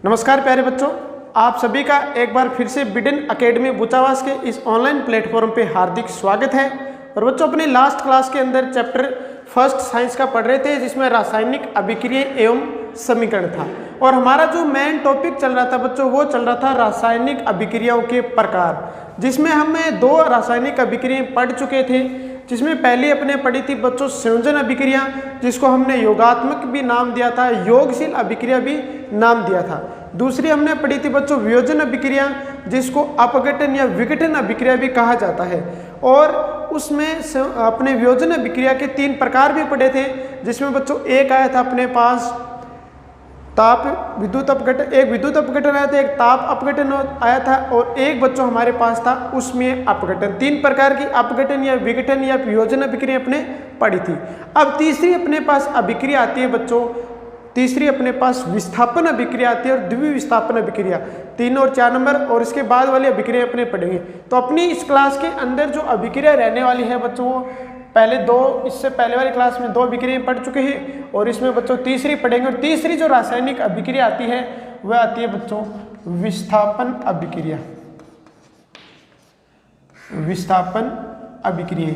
नमस्कार प्यारे बच्चों, आप सभी का एक बार फिर से बिडन एकेडमी बुचावास के इस ऑनलाइन प्लेटफॉर्म पे हार्दिक स्वागत है। और बच्चों अपने लास्ट क्लास के अंदर चैप्टर फर्स्ट साइंस का पढ़ रहे थे, जिसमें रासायनिक अभिक्रिया एवं समीकरण था। और हमारा जो मेन टॉपिक चल रहा था बच्चों, वो चल रहा था रासायनिक अभिक्रियाओं के प्रकार, जिसमें हमें 2 रासायनिक अभिक्रियाएं पढ़ चुके थे। जिसमें पहली अपने पढ़ी थी बच्चों संयोजन अभिक्रिया, जिसको हमने योगात्मक भी नाम दिया था, योगशील अभिक्रिया भी नाम दिया था। दूसरी हमने पढ़ी थी बच्चों वियोजन अभिक्रिया, जिसको अपघटन या विघटन अभिक्रिया भी कहा जाता है। और उसमें अपने वियोजन अभिक्रिया के 3 प्रकार भी पढ़े थे, जिसमें बच्चों एक आया था अपने पास ताप विद्युत अपघटन, एक विद्युत अपघटन आया था, एक ताप अपघटन आया था, और एक बच्चों हमारे पास था उसमें अपघटन। 3 प्रकार की अपघटन या विघटन या वियोजन अभिक्रिया अपने पढ़ी थी। अब तीसरी अपने पास अभिक्रिया आती है बच्चों, तीसरी अपने पास विस्थापन अभिक्रिया आती है और द्विविस्थापन अभिक्रिया। 3 और 4 नंबर और इसके बाद वाली अभिक्रिया अपने पढ़ेंगे। तो अपनी इस क्लास के अंदर जो अभिक्रिया रहने वाली है बच्चों, वो पहले 2, इससे पहले वाली क्लास में 2 अभिक्रियाएं पढ़ चुके हैं, और इसमें बच्चों तीसरी पढ़ेंगे। और तीसरी जो रासायनिक अभिक्रिया आती है वह आती है बच्चों विस्थापन अभिक्रिया। विस्थापन अभिक्रिया,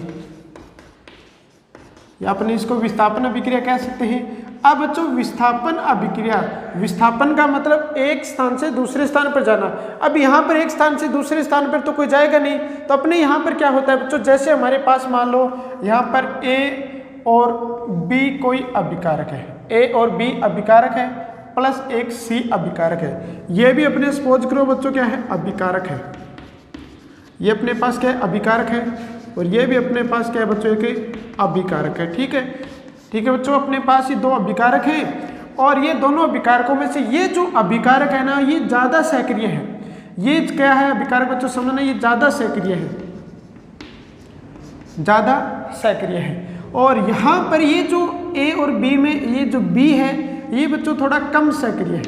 या अपने इसको विस्थापन अभिक्रिया कह सकते हैं। अब बच्चों विस्थापन अभिक्रिया, विस्थापन का मतलब एक स्थान से दूसरे स्थान पर जाना। अब यहाँ पर एक स्थान से दूसरे स्थान पर तो कोई जाएगा नहीं, तो अपने यहाँ पर क्या होता है बच्चों, जैसे हमारे पास मान लो यहाँ पर A और B कोई अभिकारक है, A और B अभिकारक है, प्लस एक C अभिकारक है। ये भी अपने सपोज करो बच्चों क्या है, अभिकारक है। ये अपने पास क्या है, अभिकारक है, और ये भी अपने पास क्या है बच्चों, एक अभिकारक है। ठीक है बच्चों, अपने पास ये 2 अभिकारक हैं, और ये दोनों अभिकारकों में से ये जो अभिकारक है ना, ये ज़्यादा सक्रिय है। ये क्या है अभिकारक बच्चों, समझना, ये ज़्यादा सक्रिय है, ज़्यादा सक्रिय है। और यहाँ पर ये जो A और B में ये जो B है, ये बच्चों थोड़ा कम सक्रिय है।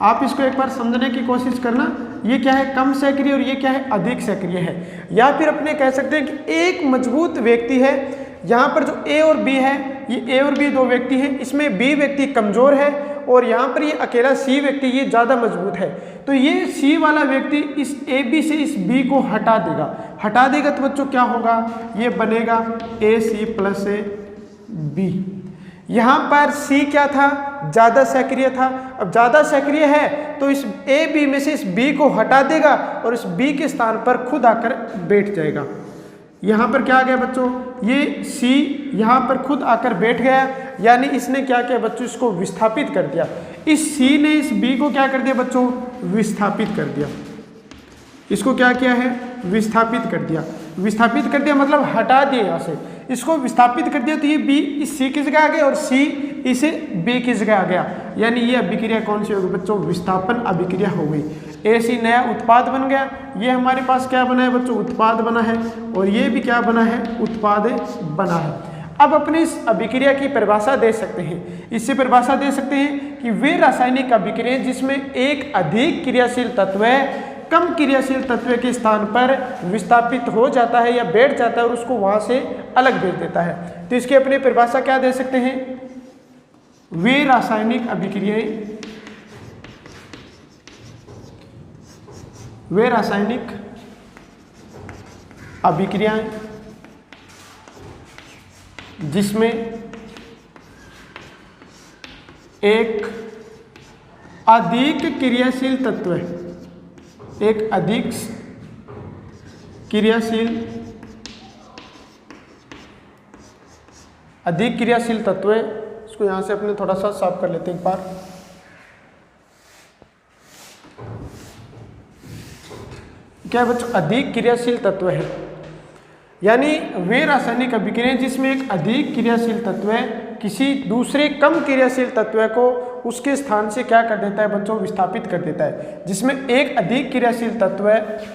आप इसको एक बार समझने की कोशिश करना, ये क्या है, कम सक्रिय, और ये क्या है, अधिक सक्रिय है। या फिर अपने कह सकते हैं कि एक मजबूत व्यक्ति है, यहाँ पर जो A और B है, ये A और B 2 व्यक्ति हैं, इसमें B व्यक्ति कमजोर है, और यहाँ पर ये अकेला C व्यक्ति ये ज़्यादा मजबूत है। तो ये C वाला व्यक्ति इस AB से इस B को हटा देगा, तो बच्चों क्या होगा, ये बनेगा AC प्लस B। यहाँ पर C क्या था, ज़्यादा सक्रिय था। अब ज़्यादा सक्रिय है तो इस AB में से इस B को हटा देगा, और इस B के स्थान पर खुद आकर बैठ जाएगा। यहाँ पर क्या आ गया बच्चों, ये C यहाँ पर खुद आकर बैठ गया, यानी इसने क्या किया बच्चों, इसको विस्थापित कर दिया। इस C ने इस B को क्या कर दिया बच्चों, विस्थापित कर दिया। इसको क्या किया है, विस्थापित कर दिया। विस्थापित कर दिया मतलब हटा दिया, यहाँ से इसको विस्थापित कर दिया, तो ये B इस C की जगह आ गया, और C इसे B की जगह आ गया। यानी ये अभिक्रिया कौन सी होगी बच्चों, विस्थापन अभिक्रिया हो गई। AC नया उत्पाद बन गया, ये हमारे पास क्या बना है बच्चों, उत्पाद बना है, और ये भी क्या बना है, उत्पाद बना है। अब अपने इस अभिक्रिया की परिभाषा दे सकते हैं। इससे परिभाषा दे सकते हैं कि वे रासायनिक अभिक्रिया जिसमें एक अधिक क्रियाशील तत्व कम क्रियाशील तत्व के स्थान पर विस्थापित हो जाता है या बैठ जाता है, और उसको वहां से अलग भेज देता है। तो इसकी अपनी परिभाषा क्या दे सकते हैं, वे रासायनिक अभिक्रियाएं, वे रासायनिक अभिक्रियाएं जिसमें एक अधिक क्रियाशील तत्व है, एक अधिक क्रियाशील तत्व है। इसको यहां से अपने थोड़ा सा साफ कर लेते हैं एक बार। क्या है बच्चों, अधिक क्रियाशील तत्व है, यानी वे रासायनिक अभिक्रिया जिसमें एक अधिक क्रियाशील तत्व है किसी दूसरे कम क्रियाशील तत्व को उसके स्थान से क्या कर देता है बच्चों, विस्थापित कर देता है। जिसमें एक अधिक क्रियाशील तत्व है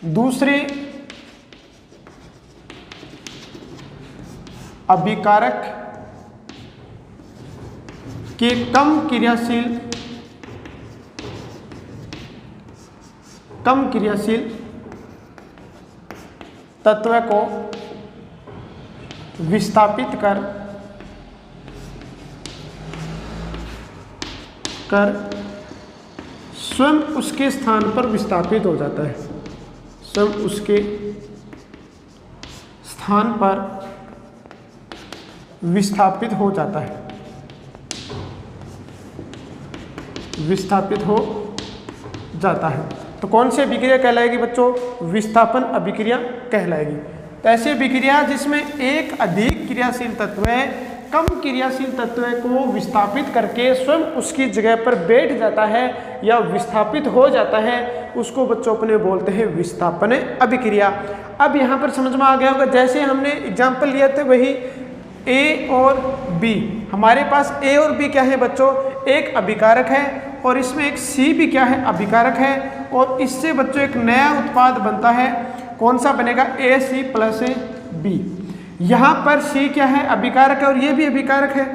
दूसरे अभिकारक के कम क्रियाशील तत्व को विस्थापित कर कर स्वयं उसके स्थान पर विस्थापित हो जाता है, स्वयं उसके स्थान पर विस्थापित हो जाता है, विस्थापित हो जाता है। तो कौन सी अभिक्रिया कहलाएगी बच्चों? विस्थापन अभिक्रिया कहलाएगी। तो ऐसी अभिक्रिया जिसमें एक अधिक क्रियाशील तत्व कम क्रियाशील तत्व को विस्थापित करके स्वयं उसकी जगह पर बैठ जाता है या विस्थापित हो जाता है, उसको बच्चों अपने बोलते हैं विस्थापन अभिक्रिया। अब यहाँ पर समझ में आ गया होगा, जैसे हमने एग्जाम्पल लिए थे वही ए और बी। हमारे पास ए और बी क्या है बच्चों? एक अभिकारक है और इसमें एक सी भी क्या है? अभिकारक है। और इससे बच्चों एक नया उत्पाद बनता है, कौन सा बनेगा? ए सी प्लस बी। यहाँ पर सी क्या है? अभिकारक है और ये भी अभिकारक है,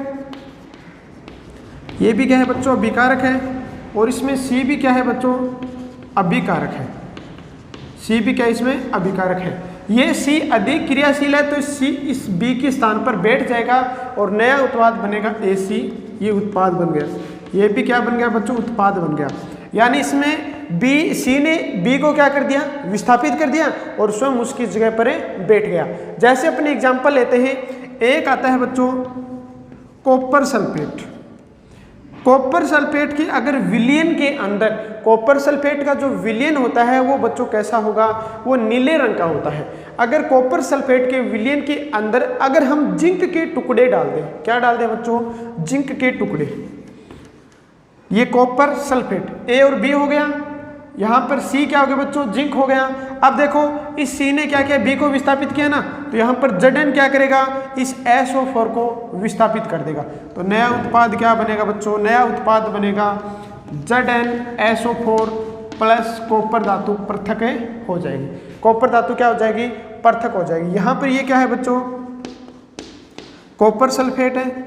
ये भी क्या है बच्चों? अभिकारक है। और इसमें सी भी क्या है बच्चों? अभिकारक है। सी भी क्या इसमें? अभिकारक है। ये सी अधिक क्रियाशील है तो सी इस बी के स्थान पर बैठ जाएगा और नया उत्पाद बनेगा ए सी। ये उत्पाद बन गया, ये भी क्या बन गया बच्चों? उत्पाद बन गया। यानी इसमें बी, सी ने बी को क्या कर दिया? विस्थापित कर दिया और स्वयं उसकी जगह पर बैठ गया। जैसे अपने एग्जाम्पल लेते हैं, एक आता है बच्चों कॉपर सल्फेट। कॉपर सल्फेट की अगर विलयन के अंदर, कॉपर सल्फेट का जो विलयन होता है वो बच्चों कैसा होगा? वो नीले रंग का होता है। अगर कॉपर सल्फेट के विलयन के अंदर अगर हम जिंक के टुकड़े डाल दें, क्या डाल दें बच्चों? जिंक के टुकड़े। ये कॉपर सल्फेट ए और बी हो गया। यहाँ पर सी क्या हो गया बच्चों? जिंक हो गया। अब देखो इस सी ने क्या किया? बी को विस्थापित किया ना, तो यहाँ पर Zn क्या करेगा? इस SO4 को विस्थापित कर देगा। तो नया उत्पाद क्या बनेगा बच्चों? नया उत्पाद बनेगा ZnSO4 प्लस कॉपर धातु पृथक हो जाएगी। कॉपर धातु क्या हो जाएगी? पृथक हो जाएगी। यहाँ पर ये क्या है बच्चों? कॉपर सल्फेट है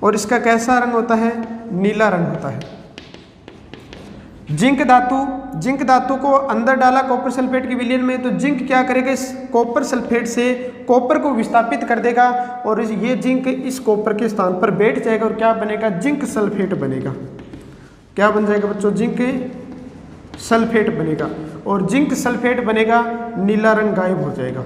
और इसका कैसा रंग होता है? नीला रंग होता है। जिंक धातु को अंदर डाला कॉपर सल्फेट के विलयन में, तो जिंक क्या करेगा? इस कॉपर सल्फेट से कॉपर को विस्थापित कर देगा और ये जिंक इस कॉपर के स्थान पर बैठ जाएगा और क्या बनेगा? जिंक सल्फेट बनेगा। क्या बन जाएगा बच्चों? जिंक सल्फेट बनेगा। और जिंक सल्फेट बनेगा, नीला रंग गायब हो जाएगा।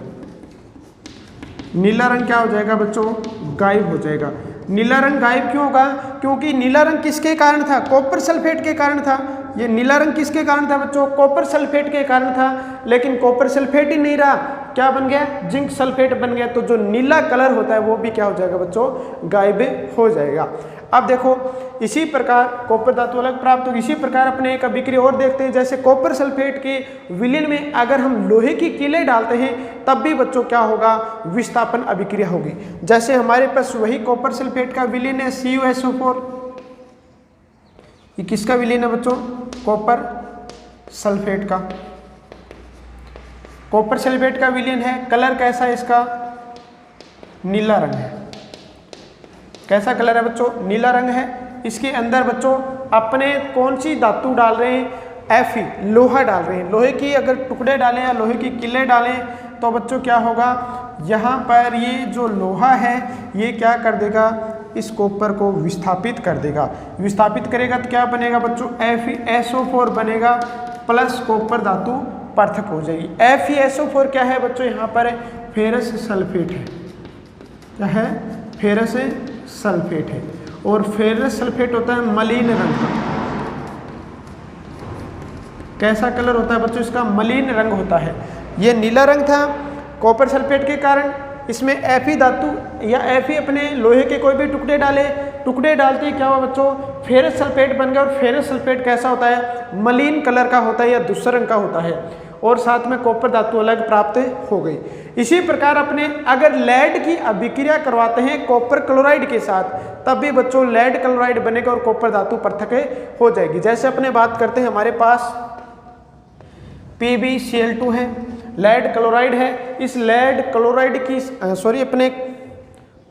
नीला रंग क्या हो जाएगा बच्चों? गायब हो जाएगा। नीला रंग गायब क्यों होगा? क्योंकि नीला रंग किसके कारण था? कॉपर सल्फेट के कारण था। ये नीला रंग किसके कारण था बच्चों? कॉपर सल्फेट के कारण था। लेकिन कॉपर सल्फेट ही नहीं रहा, क्या बन गया? जिंक सल्फेट बन गया। तो जो नीला कलर होता है वो भी क्या हो जाएगा बच्चों? गायब हो जाएगा। अब देखो इसी प्रकार कॉपर धातु अलग प्राप्त होगी। इसी प्रकार अपने एक अभिक्रिया और देखते हैं, जैसे कॉपर सल्फेट के विलयन में अगर हम लोहे की कीलें डालते हैं तब भी बच्चों क्या होगा? विस्थापन अभिक्रिया होगी। जैसे हमारे पास वही कॉपर सल्फेट का विलयन है CuSO4। ये किसका विलयन है बच्चों? कॉपर सल्फेट का। कॉपर सल्फेट का विलयन है। कलर कैसा है इसका? नीला रंग है। कैसा कलर है बच्चों? नीला रंग है। इसके अंदर बच्चों अपने कौन सी धातु डाल रहे हैं? Fe, लोहा डाल रहे हैं। लोहे की अगर टुकड़े डालें या लोहे की किले डालें तो बच्चों क्या होगा? यहाँ पर ये जो लोहा है ये क्या कर देगा? इस कॉपर को विस्थापित कर देगा। विस्थापित करेगा तो क्या बनेगा बच्चों? FeSO4 बनेगा प्लस कॉपर धातु पृथक हो जाएगी। FeSO4 क्या है बच्चों? यहाँ पर फेरस सल्फेट है। क्या है? फेरस सल्फेट है। और फेरस सल्फेट होता है मलिन रंग का। कैसा कलर होता है बच्चों? इसका मलिन रंग होता है। ये नीला रंग था कॉपर सल्फेट के कारण। इसमें Fe धातु या Fe अपने लोहे के कोई भी टुकड़े डालते ही क्या हुआ बच्चों? फेरस सल्फेट बन गया। और फेरस सल्फेट कैसा होता है? मलिन कलर का होता है या दूसरे रंग का होता है। और साथ में कॉपर धातु अलग प्राप्त हो गई। इसी प्रकार अपने अगर लेड की अभिक्रिया करवाते हैं कॉपर क्लोराइड के साथ तब भी बच्चों लेड क्लोराइड बनेगा और कॉपर धातु पृथक हो जाएगी। जैसे अपने बात करते हैं, हमारे पास PbCl2 है, लेड क्लोराइड है। इस लेड क्लोराइड की अपने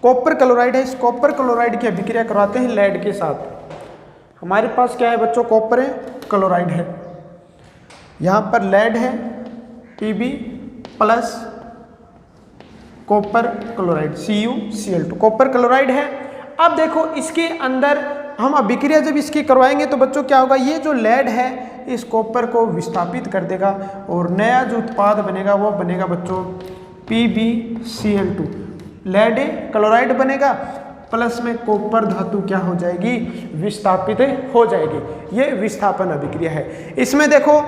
कॉपर क्लोराइड है। इस कॉपर क्लोराइड की अभिक्रिया करवाते हैं लेड के साथ। हमारे पास क्या है बच्चों? कॉपर क्लोराइड है। यहाँ पर लेड है Pb plus copper chloride CuCl2 copper chloride है। अब देखो इसके अंदर हम अभिक्रिया जब इसकी करवाएंगे तो बच्चों क्या होगा, ये जो लेड है इस कॉपर को विस्थापित कर देगा और नया जो उत्पाद बनेगा वो बनेगा बच्चों PbCl2। लेड क्लोराइड बनेगा, प्लस में कॉपर धातु क्या हो जाएगी, विस्थापित हो जाएगी। ये विस्थापन अभिक्रिया है। इसमें देखो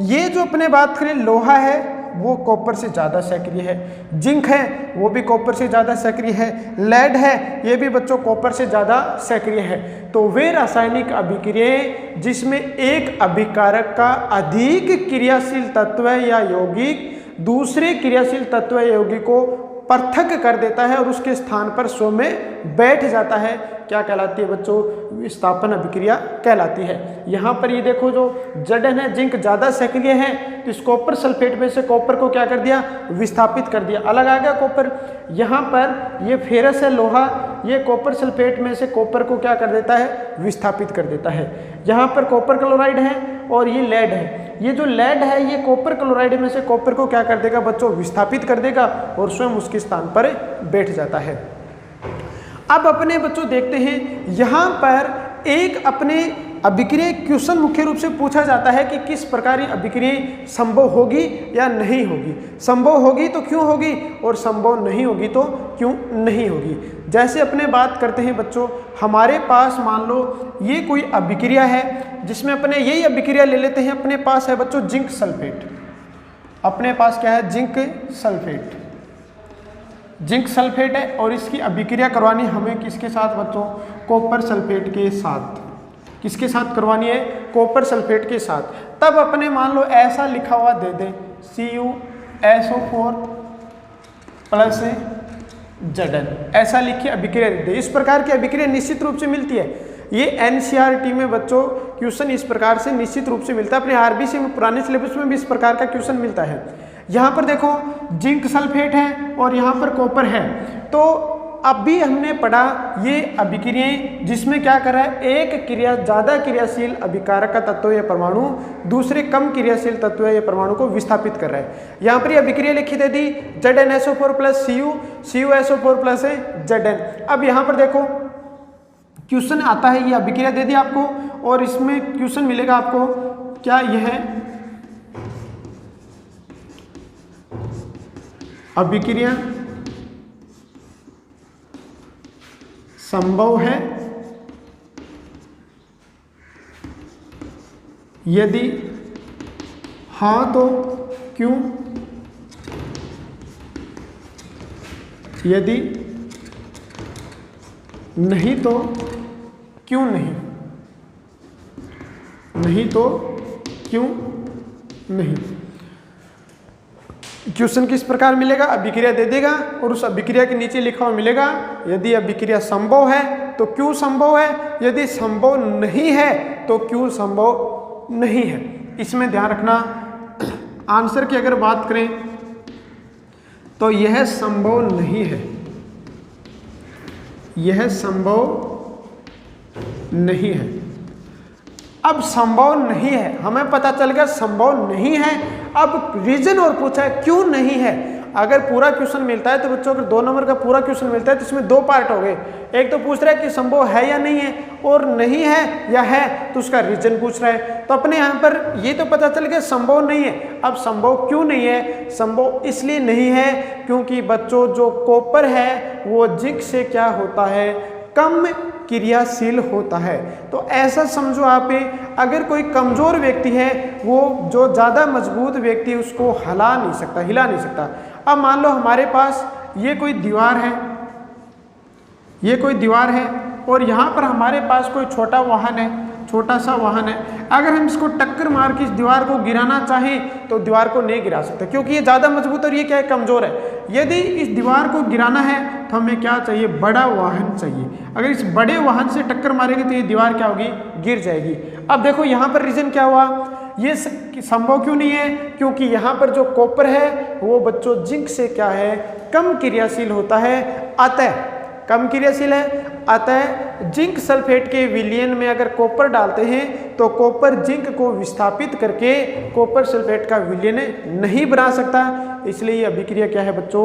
ये जो अपने बात करें लोहा है वो कॉपर से ज़्यादा सक्रिय है, जिंक है वो भी कॉपर से ज़्यादा सक्रिय है, लेड है ये भी बच्चों कॉपर से ज़्यादा सक्रिय है। तो वे रासायनिक अभिक्रियाएं जिसमें एक अभिकारक का अधिक क्रियाशील तत्व या यौगिक दूसरे क्रियाशील तत्व या यौगिक को पृथक कर देता है और उसके स्थान पर स्वयं में बैठ जाता है, क्या कहलाती है बच्चों, विस्थापन अभिक्रिया कहलाती है। यहाँ पर ये देखो जो Zn है, जिंक ज़्यादा सक्रिय है तो इस कॉपर सल्फेट में से कॉपर को क्या कर दिया, विस्थापित कर दिया, अलग आ गया कॉपर। यहाँ पर ये फेरस है लोहा, ये कॉपर सल्फेट में से कॉपर को क्या कर देता है, विस्थापित कर देता है। यहाँ पर कॉपर क्लोराइड है और ये लेड है, ये जो लेड है ये कॉपर क्लोराइड में से कॉपर को क्या कर देगा बच्चों, विस्थापित कर देगा और स्वयं उसके स्थान पर बैठ जाता है। अब अपने बच्चों देखते हैं यहाँ पर एक अपने अभिक्रिया क्वेश्चन मुख्य रूप से पूछा जाता है कि किस प्रकार की अभिक्रिया संभव होगी या नहीं होगी। संभव होगी तो क्यों होगी और संभव नहीं होगी तो क्यों नहीं होगी। जैसे अपने बात करते हैं बच्चों, हमारे पास मान लो ये कोई अभिक्रिया है जिसमें अपने यही अभिक्रिया ले लेते हैं, अपने पास है बच्चों जिंक सल्फेट, अपने पास क्या है, जिंक सल्फेट, जिंक सल्फेट है और इसकी अभिक्रिया करवानी हमें किसके साथ बच्चों, कॉपर सल्फेट के साथ। किसके साथ करवानी है, कॉपर सल्फेट के साथ। तब अपने मान लो ऐसा लिखा हुआ दे दें CuSO4 प्लस Zn, ऐसा लिखिए अभिक्रिया दे दे। इस प्रकार की अभिक्रिया निश्चित रूप से मिलती है। ये NCERT में बच्चों क्वेश्चन इस प्रकार से निश्चित रूप से मिलता है, अपने RBC में पुराने सिलेबस में भी इस प्रकार का क्वेश्चन मिलता है। यहाँ पर देखो जिंक सल्फेट है और यहाँ पर कॉपर है, तो अब भी हमने पढ़ा ये अभिक्रियाएं जिसमें क्या कर रहा है, एक क्रिया ज़्यादा क्रियाशील अभिकारक का तत्व या परमाणु दूसरे कम क्रियाशील तत्व या परमाणु को विस्थापित कर रहा है। यहाँ पर ये अभिक्रिया लिखी दे दी ZnSO4 plus CuSO4 plus Zn। अब यहाँ पर देखो क्वेश्चन आता है, ये अभिक्रिया दे दी आपको और इसमें क्वेश्चन मिलेगा आपको, क्या यह अभिक्रिया संभव है, यदि हाँ तो क्यों, यदि नहीं तो क्यों नहीं, नहीं तो क्यों नहीं। क्वेश्चन किस प्रकार मिलेगा, अभिक्रिया दे देगा और उस अभिक्रिया के नीचे लिखा हुआ मिलेगा यदि अभिक्रिया संभव है तो क्यों संभव है, यदि संभव नहीं है तो क्यों संभव नहीं है। इसमें ध्यान रखना, आंसर की अगर बात करें तो यह संभव नहीं है, यह संभव नहीं है। अब संभव नहीं है, हमें पता चल गया संभव नहीं है। अब रीजन और पूछा है क्यों नहीं है। अगर पूरा क्वेश्चन मिलता है तो बच्चों, अगर 2 नंबर का पूरा क्वेश्चन मिलता है तो इसमें 2 पार्ट हो गए। एक तो पूछ रहा है कि संभव है या नहीं है, और नहीं है या है तो उसका रीजन पूछ रहा है। तो अपने यहाँ पर ये तो पता चल गया संभव नहीं है। अब संभव क्यों नहीं है, संभव इसलिए नहीं है क्योंकि बच्चों जो कॉपर है वो जिंक से क्या होता है, कम क्रियाशील होता है। तो ऐसा समझो आप, अगर कोई कमजोर व्यक्ति है वो जो ज़्यादा मजबूत व्यक्ति है उसको हिला नहीं सकता। अब मान लो हमारे पास ये कोई दीवार है, ये कोई दीवार है और यहाँ पर हमारे पास कोई छोटा वाहन है, छोटा सा वाहन है। अगर हम इसको टक्कर मार के इस दीवार को गिराना चाहें तो दीवार को नहीं गिरा सकते क्योंकि ये ज़्यादा मजबूत और ये क्या है, कमज़ोर है। यदि इस दीवार को गिराना है तो हमें क्या चाहिए, बड़ा वाहन चाहिए। अगर इस बड़े वाहन से टक्कर मारेंगे तो ये दीवार क्या होगी, गिर जाएगी। अब देखो यहाँ पर रीजन क्या हुआ, ये संभव क्यों नहीं है, क्योंकि यहाँ पर जो कॉपर है वो बच्चों जिंक से क्या है, कम क्रियाशील होता है, अतः कम क्रियाशील है। अतः जिंक सल्फेट के विलयन में अगर कॉपर डालते हैं तो कॉपर जिंक को विस्थापित करके कॉपर सल्फेट का विलयन नहीं बना सकता, इसलिए ये अभिक्रिया क्या है बच्चों,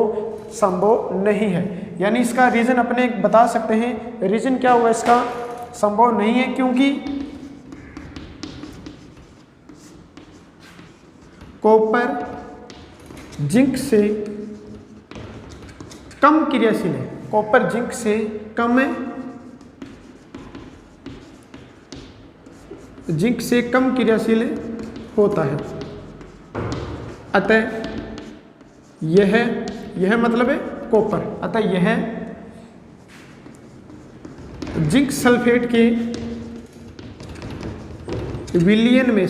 संभव नहीं है। यानी इसका रीजन अपने बता सकते हैं। रीजन क्या होगा इसका, संभव नहीं है, क्योंकि कॉपर जिंक से कम क्रियाशील है, कॉपर जिंक से कम है, जिंक से कम क्रियाशील होता है। अतः यह मतलब है कॉपर, अतः यह जिंक सल्फेट के विलयन में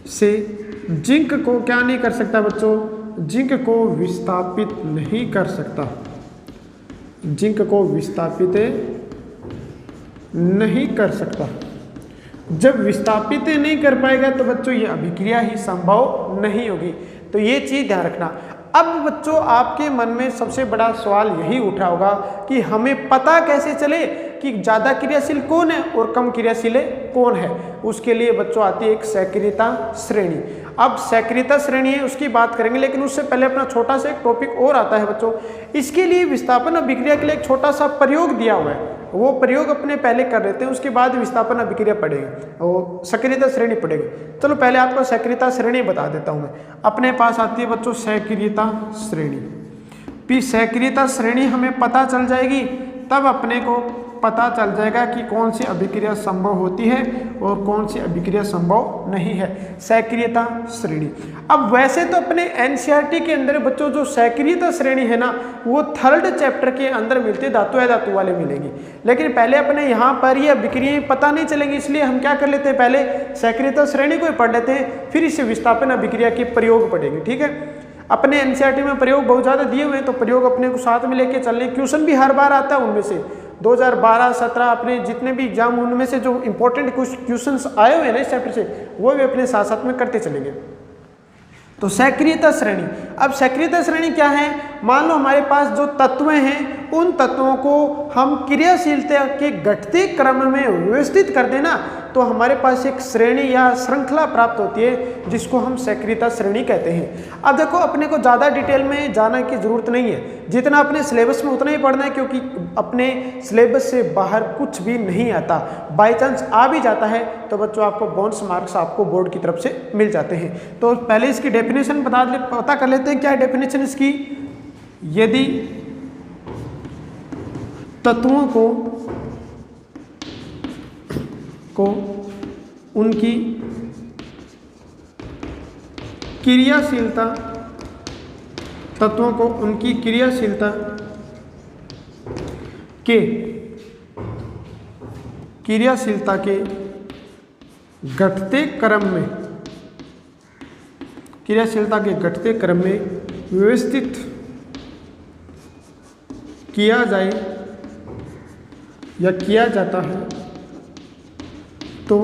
से जिंक को क्या नहीं कर सकता बच्चों, जिंक को विस्थापित नहीं कर सकता, जिंक को विस्थापित नहीं कर सकता। जब विस्थापित नहीं कर पाएगा तो बच्चों ये अभिक्रिया ही संभव नहीं होगी। तो ये चीज़ ध्यान रखना। अब बच्चों आपके मन में सबसे बड़ा सवाल यही उठा होगा कि हमें पता कैसे चले कि ज़्यादा क्रियाशील कौन है और कम क्रियाशील कौन है। उसके लिए बच्चों आती है एक सक्रियता श्रेणी। अब सक्रियता श्रेणी है उसकी बात करेंगे, लेकिन उससे पहले अपना छोटा सा एक टॉपिक और आता है बच्चों। इसके लिए विस्थापन अभिक्रिया के लिए एक छोटा सा प्रयोग दिया हुआ है, वो प्रयोग अपने पहले कर लेते हैं, उसके बाद विस्थापन अभिक्रिया पढ़ेगा, वो सक्रियता श्रेणी पढ़ेगा। चलो पहले आपको सक्रियता श्रेणी बता देता हूँ मैं। अपने पास आती है बच्चों सक्रियता श्रेणी। सक्रियता श्रेणी हमें पता चल जाएगी, तब अपने को पता चल जाएगा कि कौन सी अभिक्रिया संभव होती है और कौन सी अभिक्रिया संभव नहीं है। सक्रियता श्रेणी। अब वैसे तो अपने एनसीईआरटी के अंदर बच्चों जो सक्रियता श्रेणी है ना, वो 3rd चैप्टर के अंदर मिलती है, धातु अधातु वाले मिलेंगी। लेकिन पहले अपने यहाँ पर ये अभिक्रियाएं पता नहीं चलेंगी, इसलिए हम क्या कर लेते हैं, पहले सक्रियता श्रेणी को ही पढ़ लेते हैं, फिर इसे विस्थापन अभिक्रिया के प्रयोग पढ़ेंगे। ठीक है, अपने एनसीईआरटी में प्रयोग बहुत ज़्यादा दिए हुए हैं, तो प्रयोग अपने को साथ में लेके चल रहे। क्वेश्चन भी हर बार आता है, उनमें से 2012-17 अपने जितने भी एग्जाम, उनमें से जो इंपॉर्टेंट कुछ क्वेश्चंस आए हुए हैं ना इस चैप्टर से, वो भी अपने साथ साथ में करते चलेंगे। तो सक्रियता श्रेणी। अब सक्रियता श्रेणी क्या है, मान लो हमारे पास जो तत्व हैं, उन तत्वों को हम क्रियाशीलता के घटते क्रम में व्यवस्थित कर देना, तो हमारे पास एक श्रेणी या श्रृंखला प्राप्त होती है, जिसको हम सक्रियता श्रेणी कहते हैं। अब देखो अपने को ज़्यादा डिटेल में जाने की जरूरत नहीं है, जितना अपने सिलेबस में उतना ही पढ़ना है, क्योंकि अपने सिलेबस से बाहर कुछ भी नहीं आता। बाई चांस आ भी जाता है तो बच्चों आपको बोनस मार्क्स आपको बोर्ड की तरफ से मिल जाते हैं। तो पहले इसकी डेफिनेशन पता कर लेते हैं। क्या है डेफिनेशन इसकी, यदि तत्वों को उनकी क्रियाशीलता, तत्वों को उनकी क्रियाशीलता के घटते क्रम में, क्रियाशीलता के घटते क्रम में व्यवस्थित किया जाए या किया जाता है, तो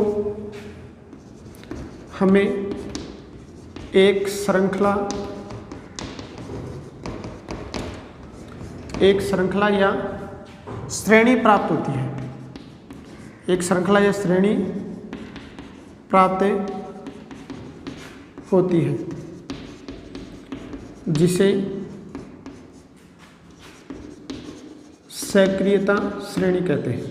हमें एक श्रृंखला या श्रेणी प्राप्त होती है। एक श्रृंखला या श्रेणी प्राप्त होती है, जिसे सक्रियता श्रेणी कहते हैं।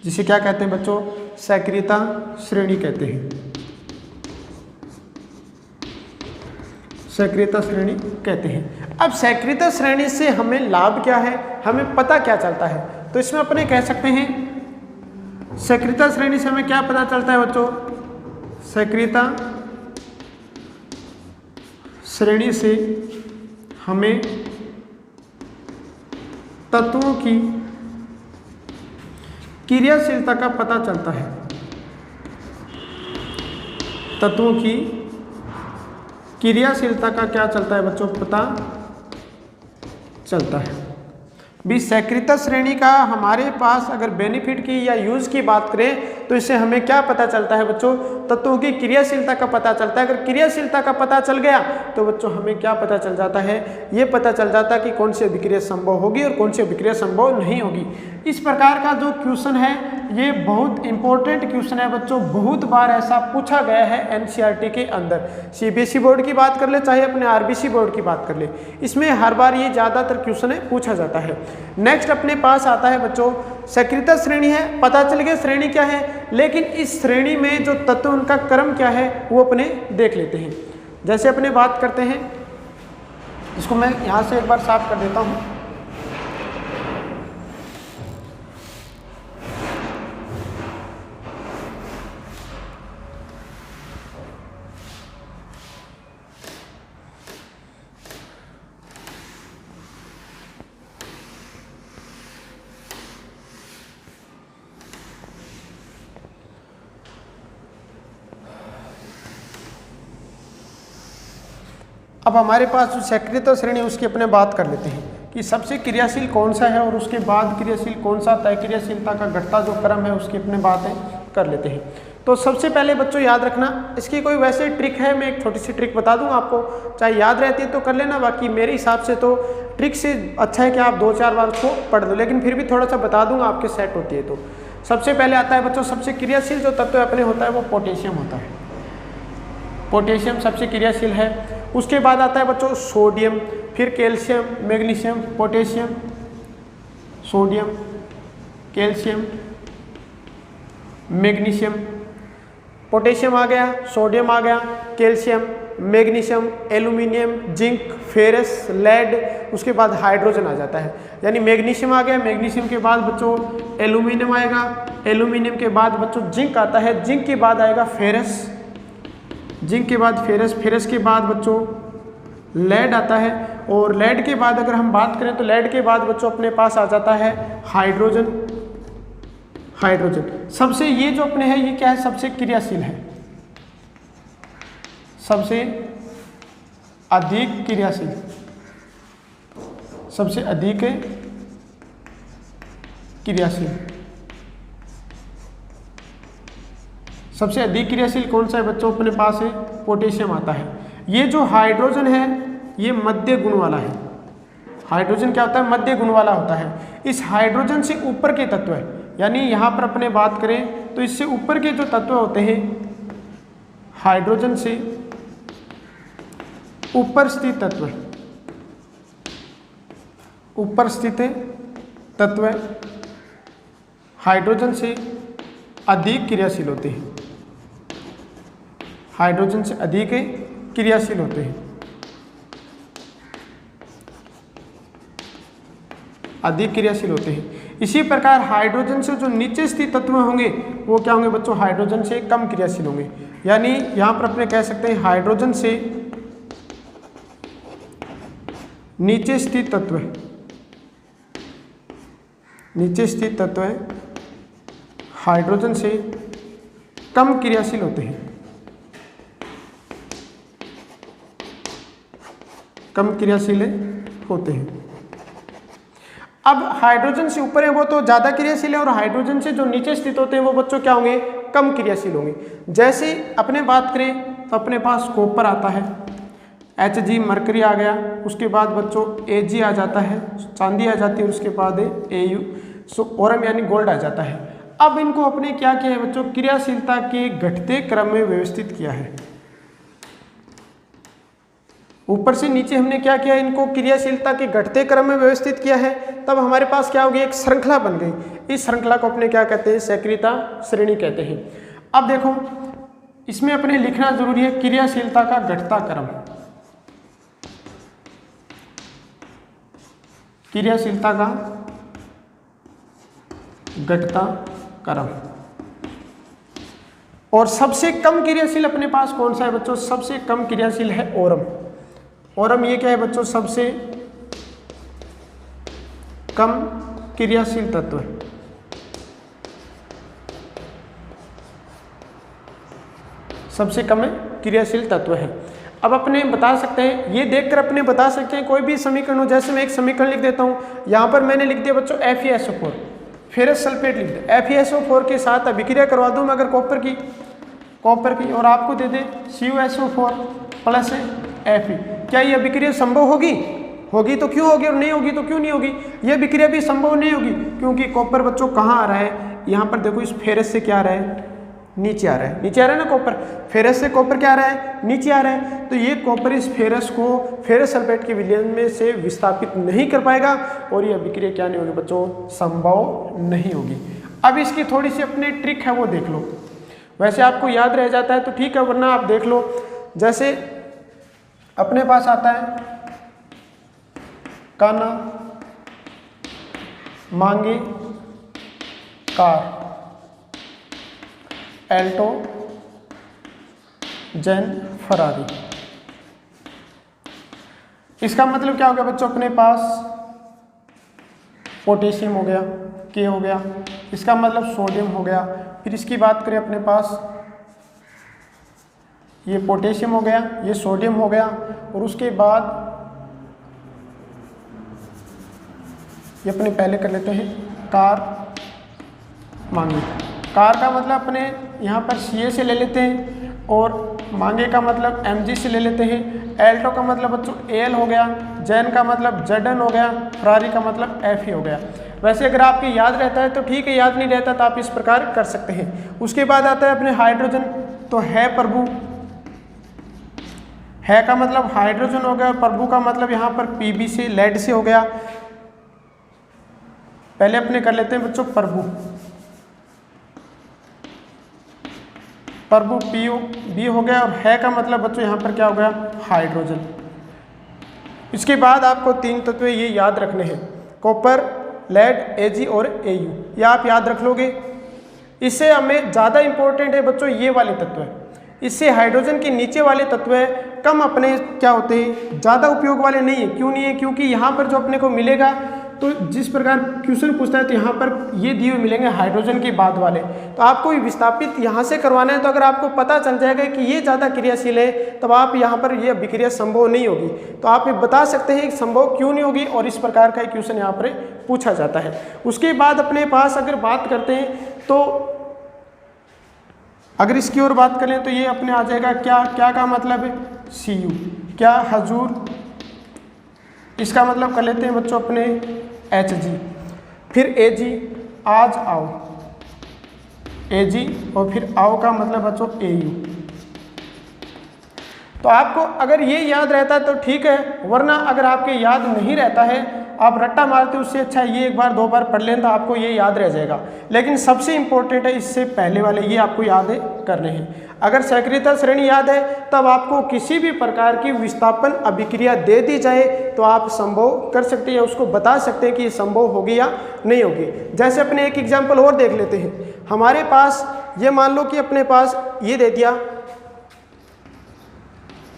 जिसे क्या कहते हैं बच्चों, सक्रियता श्रेणी कहते हैं। सक्रियता श्रेणी कहते हैं। अब सक्रियता श्रेणी से हमें लाभ क्या है, हमें पता क्या चलता है, तो इसमें अपने कह सकते हैं सक्रियता श्रेणी से हमें क्या पता चलता है बच्चों, सक्रियता श्रेणी से हमें तत्वों की क्रियाशीलता का पता चलता है। तत्वों की क्रियाशीलता का क्या चलता है बच्चों, पता चलता है। भी सक्रियता श्रेणी का हमारे पास अगर बेनिफिट की या यूज की बात करें तो इससे हमें क्या पता चलता है बच्चों, तत्वों की क्रियाशीलता का पता चलता है। अगर क्रियाशीलता का पता चल गया तो बच्चों हमें क्या पता चल जाता है, ये पता चल जाता है कि कौन सी अभिक्रिया संभव होगी और कौन सी अभिक्रिया संभव नहीं होगी। इस प्रकार का जो क्वेश्चन है ये बहुत इंपॉर्टेंट क्वेश्चन है बच्चों, बहुत बार ऐसा पूछा गया है एनसीईआरटी के अंदर। सीबीएसई बोर्ड की बात कर ले चाहे अपने आरबीसी बोर्ड की बात कर ले, इसमें हर बार ये ज़्यादातर क्वेश्चन है पूछा जाता है। नेक्स्ट अपने पास आता है बच्चों सक्रियता श्रेणी है, पता चल गया श्रेणी क्या है, लेकिन इस श्रेणी में जो तत्व उनका क्रम क्या है वो अपने देख लेते हैं। जैसे अपने बात करते हैं, इसको मैं यहाँ से एक बार साफ कर देता हूँ। अब हमारे पास जो सक्रियता श्रेणी उसकी अपने बात कर लेते हैं कि सबसे क्रियाशील कौन सा है और उसके बाद क्रियाशील कौन सा, तय क्रियाशीलता का घटता जो क्रम है उसकी अपने बातें कर लेते हैं। तो सबसे पहले बच्चों याद रखना, इसकी कोई वैसे ट्रिक है, मैं एक छोटी सी ट्रिक बता दूंगा आपको, चाहे याद रहती है तो कर लेना, बाकी मेरे हिसाब से तो ट्रिक से अच्छा है कि आप 2-4 बार उसको पढ़ दो, लेकिन फिर भी थोड़ा सा बता दूंगा आपके सेट होती है। तो सबसे पहले आता है बच्चों सबसे क्रियाशील जो तत्व अपने होता है वो पोटेशियम होता है। पोटेशियम सबसे क्रियाशील है। उसके बाद आता है बच्चों सोडियम, फिर calcium, magnesium, potassium, sodium, calcium, magnesium. Potassium आ गया, सोडियम आ गया, calcium, magnesium, aluminium, zinc, ferrous, lead, उसके बाद हाइड्रोजन आ जाता है। यानी मैग्नीशियम आ गया, मैग्नीशियम के बाद बच्चों एल्यूमिनियम आएगा, एल्यूमिनियम के बाद बच्चों जिंक आता है, जिंक के बाद आएगा फेरस, जिंक के बाद फेरस, फेरस के बाद बच्चों लेड आता है, और लेड के बाद अगर हम बात करें तो लेड के बाद बच्चों अपने पास आ जाता है हाइड्रोजन। हाइड्रोजन सबसे ये जो अपने है ये क्या है, सबसे क्रियाशील है, सबसे अधिक क्रियाशील, सबसे अधिक क्रियाशील। सबसे अधिक क्रियाशील कौन सा है बच्चों अपने पास है, पोटेशियम आता है। ये जो हाइड्रोजन है ये मध्य गुण वाला है। हाइड्रोजन क्या होता है, मध्य गुण वाला होता है। इस हाइड्रोजन से ऊपर के तत्व है, यानी यहाँ पर अपने बात करें तो इससे ऊपर के जो तत्व होते हैं, हाइड्रोजन से ऊपर स्थित तत्व, ऊपर स्थित तत्व हाइड्रोजन से अधिक क्रियाशील होते हैं, हाइड्रोजन से अधिक क्रियाशील होते हैं, अधिक क्रियाशील होते हैं। इसी प्रकार हाइड्रोजन से जो नीचे स्थित तत्व होंगे वो क्या होंगे बच्चों, हाइड्रोजन से कम क्रियाशील होंगे। यानी यहां पर अपने कह सकते हैं हाइड्रोजन से नीचे स्थित तत्व, नीचे स्थित तत्व हाइड्रोजन से कम क्रियाशील होते हैं, कम क्रियाशील होते हैं। अब हाइड्रोजन से ऊपर है वो तो ज़्यादा क्रियाशील है, और हाइड्रोजन से जो नीचे स्थित होते हैं वो बच्चों क्या होंगे, कम क्रियाशील होंगे। जैसे अपने बात करें तो अपने पास कॉपर आता है, Hg मरकरी आ गया, उसके बाद बच्चों Ag आ जाता है, चांदी आ जाती है, उसके बाद Au ओरम यानी गोल्ड आ जाता है। अब इनको अपने क्या किया है बच्चों, क्रियाशीलता के घटते क्रम में व्यवस्थित किया है। ऊपर से नीचे हमने क्या किया, इनको क्रियाशीलता के घटते क्रम में व्यवस्थित किया है, तब हमारे पास क्या होगी, एक श्रृंखला बन गई। इस श्रृंखला को अपने क्या कहते हैं, सक्रियता श्रेणी कहते हैं। अब देखो इसमें अपने लिखना जरूरी है क्रियाशीलता का घटता क्रम, क्रियाशीलता का घटता क्रम। और सबसे कम क्रियाशील अपने पास कौन सा है बच्चों, सबसे कम क्रियाशील है ओरम। ओरम ये क्या है बच्चों, सबसे कम क्रियाशील तत्व है, सबसे कम क्रियाशील तत्व है। अब अपने बता सकते हैं, ये देखकर अपने बता सकते हैं कोई भी समीकरण हो। जैसे मैं एक समीकरण लिख देता हूँ, यहाँ पर मैंने लिख दिया बच्चों FeSO4, फेरस सल्फेट लिख दिया। FeSO4 के साथ अभिक्रिया करवा दूँ मैं अगर कॉपर की, और आपको दे दे CuSO4 प्लस Fe, क्या ये अभिक्रिया संभव होगी, होगी तो क्यों होगी और नहीं होगी तो क्यों नहीं होगी। ये विक्रिया भी संभव नहीं होगी क्योंकि कॉपर बच्चों कहाँ आ रहा है, यहाँ पर देखो इस फेरस से क्या आ रहा है, नीचे आ रहा है, नीचे आ रहा है ना कॉपर, फेरस से कॉपर क्या आ रहा है, नीचे आ रहा है। तो ये कॉपर इस फेरस को फेरस सल्फेट के विलयन में से विस्थापित नहीं कर पाएगा और ये अभिक्रिया क्या नहीं होगी बच्चों, संभव नहीं होगी। अब इसकी थोड़ी सी अपनी ट्रिक है वो देख लो, वैसे आपको याद रह जाता है तो ठीक है, वरना आप देख लो। जैसे अपने पास आता है काना, मांगे, कार, एल्टो, जैन, फरारी। इसका मतलब क्या हो गया बच्चों, अपने पास पोटेशियम हो गया, के हो गया, इसका मतलब सोडियम हो गया। फिर इसकी बात करें अपने पास ये पोटेशियम हो गया, ये सोडियम हो गया और उसके बाद ये अपने पहले कर लेते हैं कार, मांगे। कार का मतलब अपने यहाँ पर Ca से ले लेते हैं और मांगे का मतलब Mg से ले लेते हैं। एल्टो का मतलब बच्चों Al हो गया, जैन का मतलब Zn हो गया, फरारी का मतलब Fe हो गया। वैसे अगर आपके याद रहता है तो ठीक है, याद नहीं रहता तो आप इस प्रकार कर सकते हैं। उसके बाद आता है अपने हाइड्रोजन, तो है प्रभु, है का मतलब हाइड्रोजन हो गया, प्रभु का मतलब यहाँ पर Pb से लेड से हो गया। पहले अपने कर लेते हैं बच्चों प्रभु, प्रभु पीओ बी हो गया और है का मतलब बच्चों यहाँ पर क्या हो गया, हाइड्रोजन। इसके बाद आपको तीन तत्व ये याद रखने हैं, कॉपर, लेड, Ag और Au, ये आप याद रख लोगे। इससे हमें ज़्यादा इंपॉर्टेंट है बच्चों ये वाले तत्व है, इससे हाइड्रोजन के नीचे वाले तत्व है कम अपने क्या होते हैं, ज़्यादा उपयोग वाले नहीं है। क्यों नहीं है, क्योंकि यहाँ पर जो अपने को मिलेगा तो जिस प्रकार क्वेश्चन पूछता है तो यहाँ पर ये दिए हुए मिलेंगे हाइड्रोजन के बाद वाले, तो आपको विस्थापित यहाँ से करवाना है। तो अगर आपको पता चल जाएगा कि ये ज़्यादा क्रियाशील है तब आप यहाँ पर ये अभिक्रिया संभव नहीं होगी, तो आप ये बता सकते हैं कि संभव क्यों नहीं होगी और इस प्रकार का क्वेश्चन यहाँ पर पूछा जाता है। उसके बाद अपने पास अगर बात करते हैं तो अगर इसकी ओर बात करें तो ये अपने आ जाएगा क्या, क्या का मतलब है Cu, क्या हजूर, इसका मतलब कर लेते हैं बच्चों अपने Hg। फिर Ag, आज आओ, Ag और फिर आओ का मतलब बच्चों Au। तो आपको अगर ये याद रहता है तो ठीक है, वरना अगर आपके याद नहीं रहता है, आप रट्टा मारते उससे अच्छा ये एक बार दो बार पढ़ लें तो आपको ये याद रह जाएगा। लेकिन सबसे इंपॉर्टेंट है इससे पहले वाले ये आपको याद करने हैं। अगर सक्रियता श्रेणी याद है तब आपको किसी भी प्रकार की विस्थापन अभिक्रिया दे दी जाए तो आप संभव कर सकते हैं, उसको बता सकते हैं कि ये संभव होगी या नहीं होगी। जैसे अपने एक एग्जाम्पल और देख लेते हैं। हमारे पास ये मान लो कि अपने पास ये दे दिया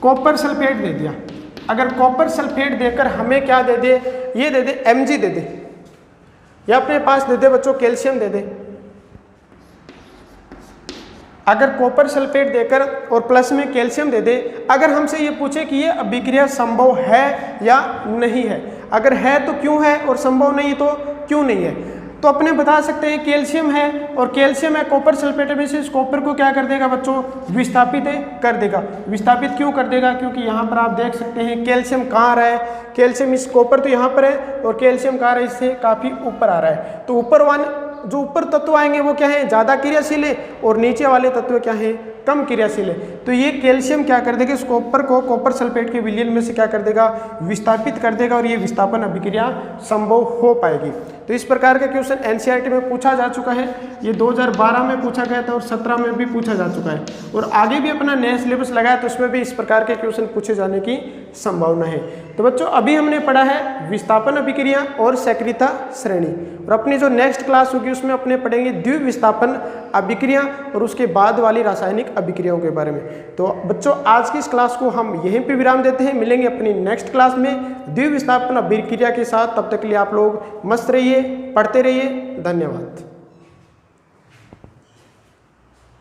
कॉपर सल्फेट दे दिया। अगर कॉपर सल्फेट देकर हमें क्या दे दे, ये दे दे Mg दे दे, या अपने पास दे दे बच्चों कैल्शियम दे दे। अगर कॉपर सल्फेट देकर और प्लस में कैल्शियम दे दे, अगर हमसे ये पूछे कि ये अभिक्रिया संभव है या नहीं है, अगर है तो क्यों है और संभव नहीं तो क्यों नहीं है, तो अपने बता सकते हैं कैल्शियम है और कैल्शियम है कॉपर सल्फेट में से इस कॉपर को क्या कर देगा बच्चों, विस्थापित कर देगा। विस्थापित क्यों कर देगा, क्योंकि यहाँ पर आप देख सकते हैं कैल्शियम कहाँ आ रहा है, कैल्शियम इस कॉपर तो यहाँ पर है और कैल्शियम कहाँ आ रहा है, इससे काफ़ी ऊपर आ रहा है। तो ऊपर वाले जो ऊपर तत्व आएंगे वो क्या है, ज़्यादा क्रियाशील है और नीचे वाले तत्व क्या है, कम क्रियाशील है। तो ये कैल्शियम क्या कर देगा, इस कॉपर को कॉपर सल्फेट के विलयन में से क्या कर देगा, विस्थापित कर देगा और ये विस्थापन अभिक्रिया संभव हो पाएगी। तो इस प्रकार का क्वेश्चन एनसीईआरटी में पूछा जा चुका है। ये 2012 में पूछा गया था और 17 में भी पूछा जा चुका है और आगे भी अपना नया सिलेबस लगाया तो उसमें भी इस प्रकार के क्वेश्चन पूछे जाने की संभावना है। तो बच्चों अभी हमने पढ़ा है विस्थापन अभिक्रिया और सक्रियता श्रेणी, और अपनी जो नेक्स्ट क्लास होगी उसमें अपने पढ़ेंगे द्विविस्थापन अभिक्रिया और उसके बाद वाली रासायनिक अभिक्रियाओं के बारे में। तो बच्चों आज की इस क्लास को हम यहीं पे विराम देते हैं, मिलेंगे अपनी नेक्स्ट क्लास में द्विविस्थापन अभिक्रिया के साथ। तब तक के लिए आप लोग मस्त रहिए, पढ़ते रहिए। धन्यवाद।